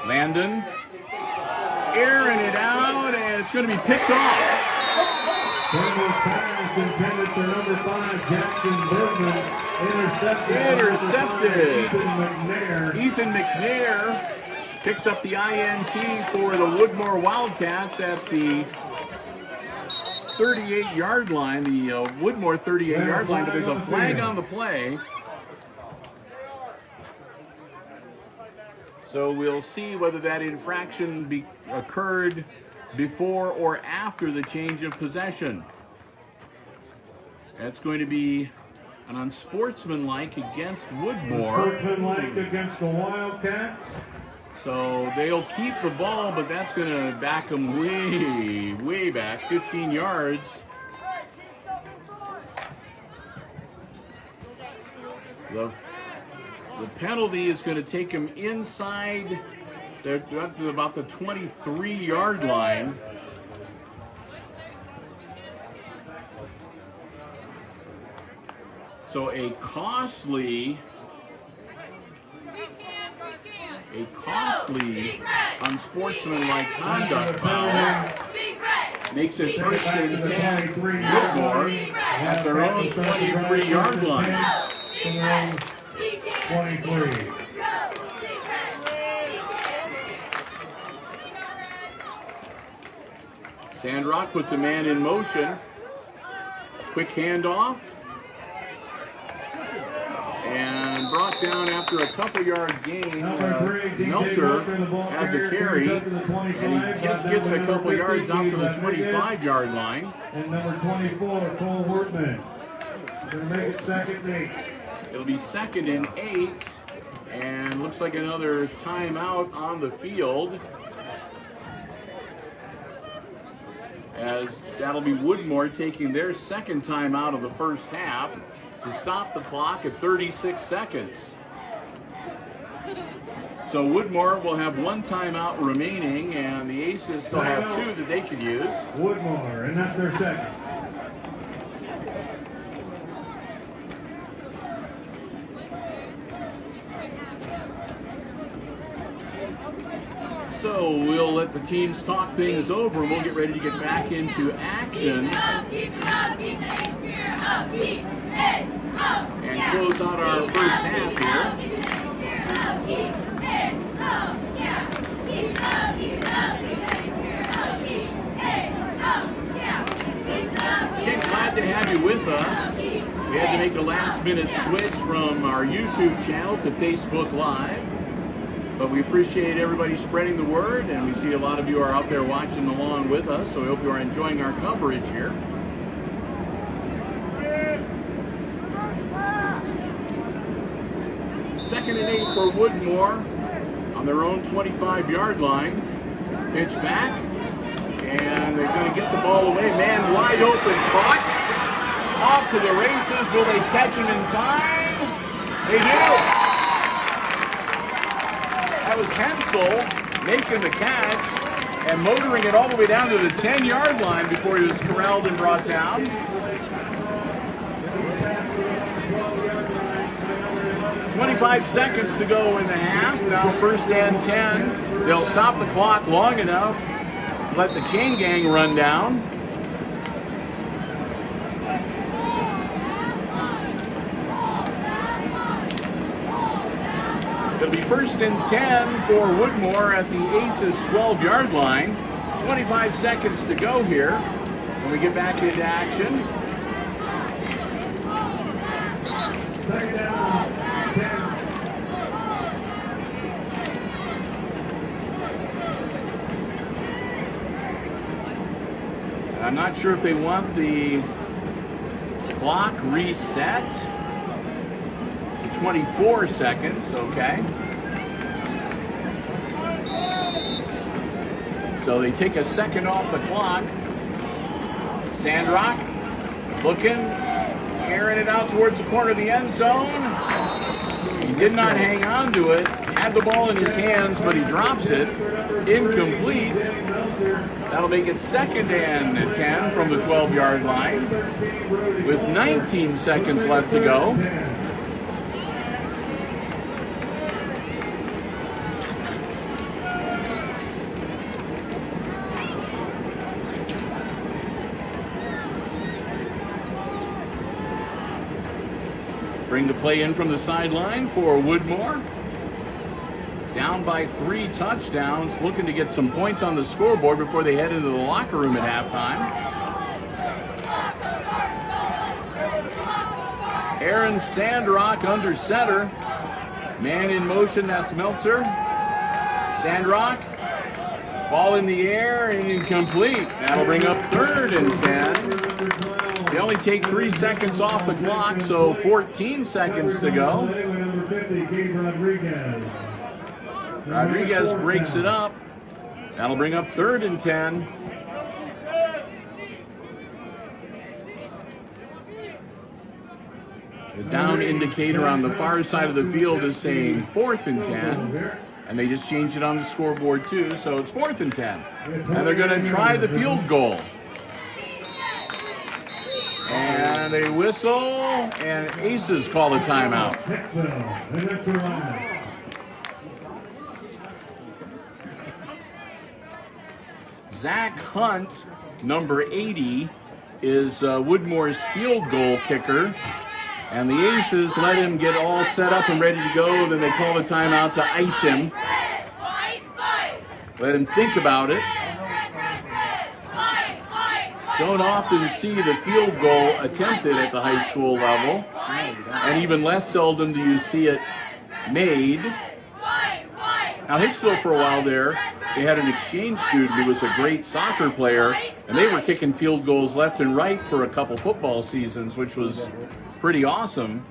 Landon, airing it out, and it's going to be picked off. Turnbull's pass intended for number 5, Jackson Bergman. Intercepted. Ethan McNair. Ethan McNair picks up the INT for the Woodmore Wildcats at the 38-yard line, the Woodmore 38-yard line, but there's a flag on the play. So we'll see whether that infraction occurred before or after the change of possession. That's going to be an unsportsmanlike against Woodmore. Unsportsmanlike against the Wildcats. So they'll keep the ball, but that's going to back them way, way back, 15 yards. The penalty is going to take them inside. They're up to about the 23-yard line. So a costly unsportsmanlike conduct foul makes it 1st and 10 Woodmore at their own 23-yard line. 23. Sandrock puts a man in motion. Quick handoff. And brought down after a couple yard gain. Melter had the carry, and he just gets a couple yards out to the 25-yard line. And number 24, Cole Wortman. Going to make it 2nd and 8. It'll be 2nd and 8, and looks like another timeout on the field. As that'll be Woodmore taking their 2nd timeout of the first half to stop the clock at 36 seconds. So Woodmore will have 1 timeout remaining, and the Aces still have 2 that they could use. Woodmore, and that's their 2nd. So we'll let the teams talk things over, and we'll get ready to get back into action and close out our first half here. Okay, glad to have you with us. We had to make a last-minute switch from our YouTube channel to Facebook Live. But we appreciate everybody spreading the word, and we see a lot of you are out there watching along with us, so we hope you are enjoying our coverage here. Second and 8 for Woodmore on their own 25-yard line. Pitch back, and they're going to get the ball away. Man wide open, caught. Off to the races. Will they catch him in time? They do. That was Hensel making the catch and motoring it all the way down to the 10-yard line before he was corralled and brought down. 25 seconds to go in the half. Now first and 10. They'll stop the clock long enough to let the chain gang run down. It'll be first and 10 for Woodmore at the Aces 12-yard line. 25 seconds to go here when we get back into action. Second down, 10. I'm not sure if they want the clock reset to 24 seconds, okay. So they take a second off the clock. Sandrock looking, airing it out towards the corner of the end zone. He did not hang on to it, had the ball in his hands, but he drops it. Incomplete. That'll make it second and 10 from the 12-yard line with 19 seconds left to go. Bring the play in from the sideline for Woodmore. Down by 3 touchdowns, looking to get some points on the scoreboard before they head into the locker room at halftime. Aaron Sandrock under center. Man in motion, that's Meltzer. Sandrock, ball in the air and incomplete. That'll bring up third and 10. They only take 3 seconds off the clock, so 14 seconds to go. Rodriguez breaks it up. That'll bring up third and 10. The down indicator on the far side of the field is saying 4th and 10. And they just changed it on the scoreboard too, so it's 4th and 10. And they're going to try the field goal. And they whistle, and Aces call a timeout. Zach Hunt, number 80, is Woodmore's field goal kicker. And the Aces let him get all set up and ready to go. Then they call the timeout to ice him. Let him think about it. Don't often see the field goal attempted at the high school level. And even less seldom do you see it made. Now, Hicksville for a while there, they had an exchange student who was a great soccer player, and they were kicking field goals left and right for a couple football seasons, which was pretty awesome.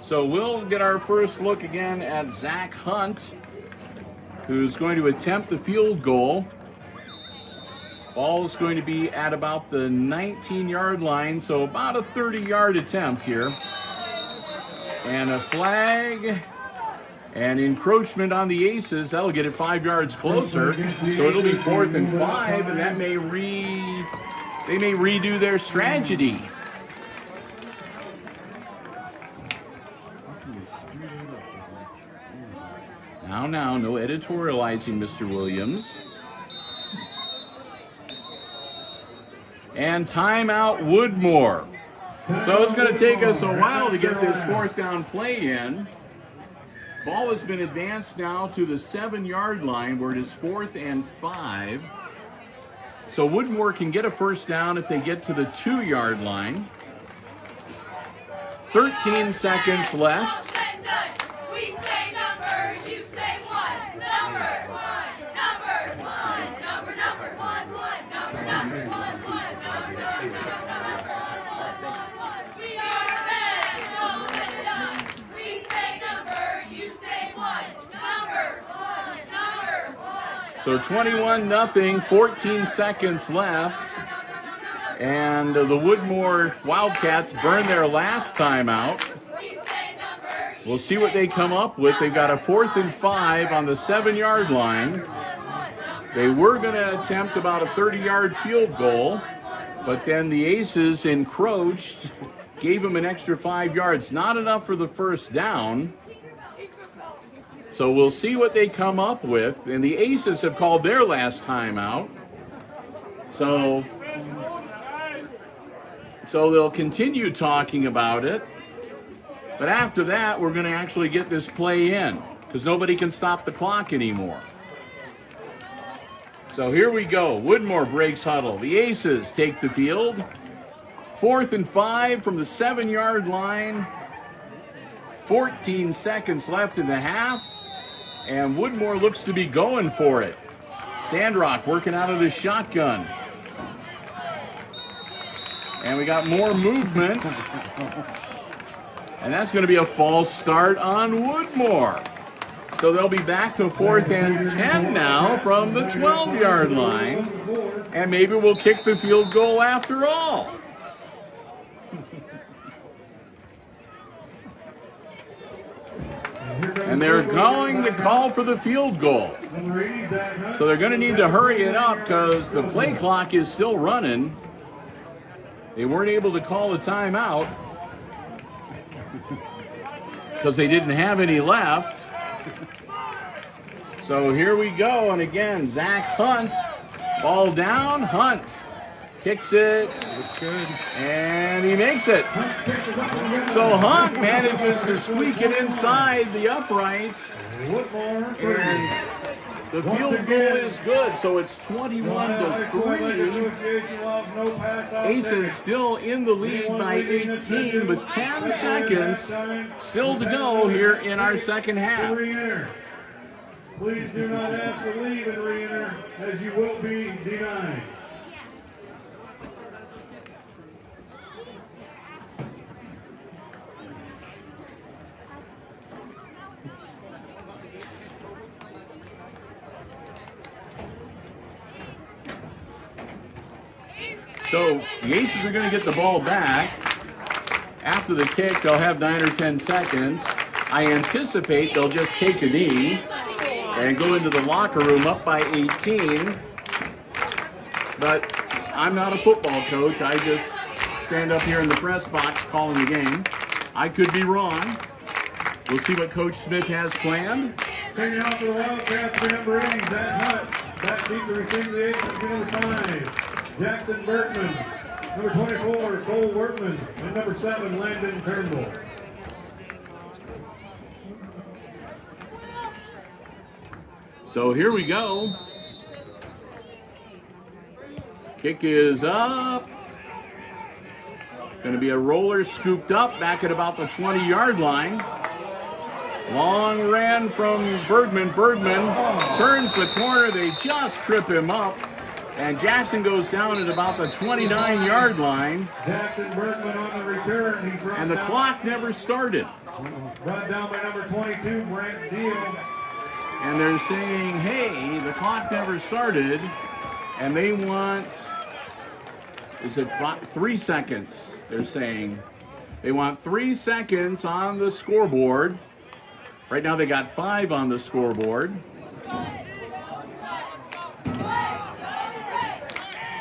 So we'll get our first look again at Zach Hunt, who's going to attempt the field goal. Ball is going to be at about the 19-yard line, so about a 30-yard attempt here. And a flag and encroachment on the Aces. That'll get it 5 yards closer. So it'll be 4th and 5, and that may they may redo their strategy. Now, no editorializing, Mr. Williams. And timeout Woodmore. So it's going to take us a while to get this 4th down play in. Ball has been advanced now to the 7-yard line where it is 4th and 5. So Woodmore can get a first down if they get to the 2-yard line. 13 seconds left. We say number, you say what? Number one, number one, number one, number one. We are men, no set it up. We say number, you say what? Number one. So 21-0, 14 seconds left. And the Woodmore Wildcats burn their last timeout. We'll see what they come up with. They've got a 4th and 5 on the 7-yard line. They were going to attempt about a 30-yard field goal, but then the Aces encroached, gave them an extra 5 yards. Not enough for the first down. So we'll see what they come up with. And the Aces have called their last timeout. So they'll continue talking about it. But after that, we're going to actually get this play in because nobody can stop the clock anymore. So here we go. Woodmore breaks huddle. The Aces take the field. 4th and 5 from the 7-yard line. 14 seconds left in the half. And Woodmore looks to be going for it. Sandrock working out of the shotgun. And we got more movement. And that's going to be a false start on Woodmore. So they'll be back to 4th and 10 now from the 12-yard line. And maybe we'll kick the field goal after all. And they're going to call for the field goal. So they're going to need to hurry it up because the play clock is still running. They weren't able to call a timeout because they didn't have any left. So here we go. And again, Zach Hunt, ball down, Hunt kicks it. Looks good. And he makes it. So Hunt manages to squeak it inside the uprights. And the field goal is good, so it's 21-3. Aces still in the lead by 18, with 10 seconds still to go here in our second half. Please do not ask to leave and re-enter, as you will be denied. So the Aces are going to get the ball back. After the kick, they'll have 9 or 10 seconds. I anticipate they'll just take a knee and go into the locker room up by 18. But I'm not a football coach. I just stand up here in the press box calling the game. I could be wrong. We'll see what Coach Smith has planned. Taking out for the Wildcats, for number 80, Zach Hunt. Back deep to receive the Aces, number 5. Jackson Bergman, number 24, Cole Workman, and number 7, Landon Turnbull. So here we go. Kick is up. Going to be a roller scooped up back at about the 20-yard line. Long ran from Bergman. Bergman turns the corner. They just trip him up. And Jackson goes down at about the 29-yard line. Jackson Bergman on the return. He's brought And the down, clock never started. brought down by number 22, Brent Deal. And they're saying, hey, the clock never started. And they want, is it 3 seconds? They're saying they want 3 seconds on the scoreboard. Right now they got 5 on the scoreboard.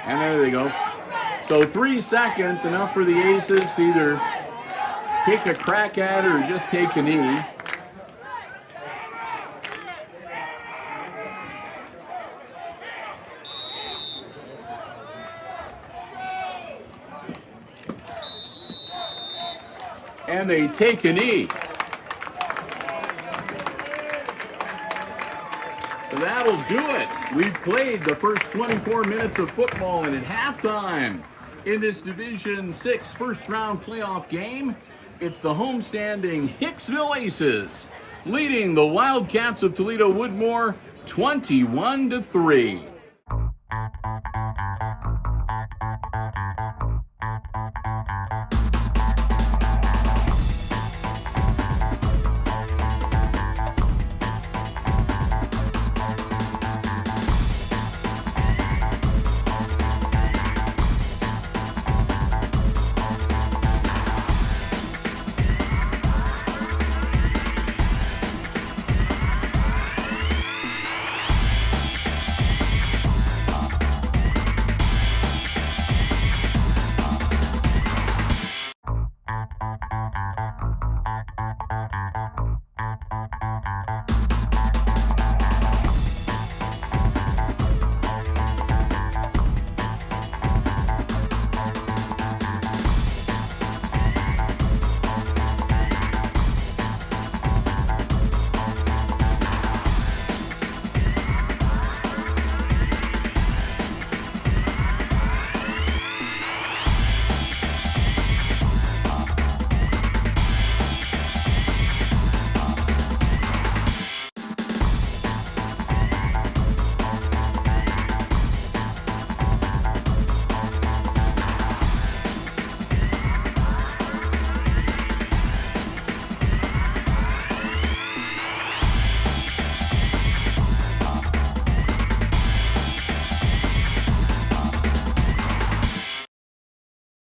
And there they go. So 3 seconds, enough for the Aces to either take a crack at it or just take a knee. And they take a knee. So that'll that'll do it. We've played the first 24 minutes of football, and at halftime in this Division 6 first-round playoff game, it's the homestanding Hicksville Aces leading the Wildcats of Toledo Woodmore 21-3.